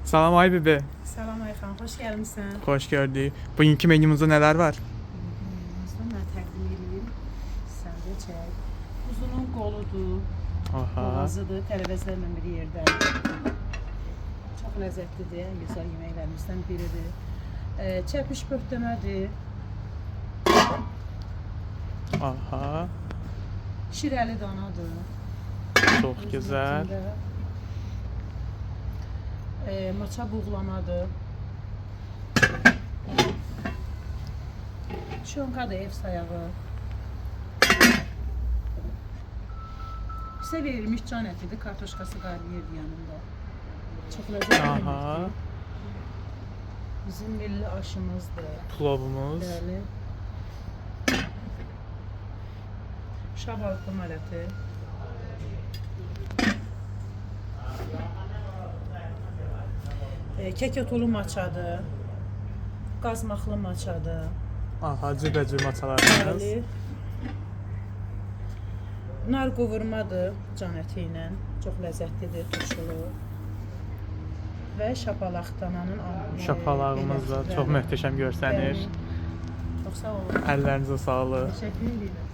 Salam Aybibi. Salam Ayxan, xoş gəlmisən. Xoş gördük. Bugünkü menümüzdə nələr var? Aslında mən təqdim edeyim. Sən də çək. Quzunun qoludur, Aha. boğazıdır, tərəvəzlərlə bir yerdə. Çox ləzzətlidir, ən gözəl yeməklərimizdən biridir. Çərpiş böhtəmədir, Aha. şirəli danadır. Çox gözəl. Maça buğlamadır. Şonkadır, ev sayağı. Bizə verilmiş can ətidir, kartoşkası qarnıyırdı yanında. Çox ləzzətli Aha. yeməkdir. Bizim milli aşımızdır. Plovumuz. Bəli. Şabalıqlı maləti. Kekotulu maçadır. Qazmaqlı maçadır. Aha, cübəcür maçalarımız. Bəli. Nar qovurmadır can əti ilə. Çox ləzzətlidir, turşulu. Və şapalaq dananın Şapalağımız da çox möhtəşəm görsənir. Çox sağ olun. Əllərinizə sağlıq. Təşəkkür edirəm.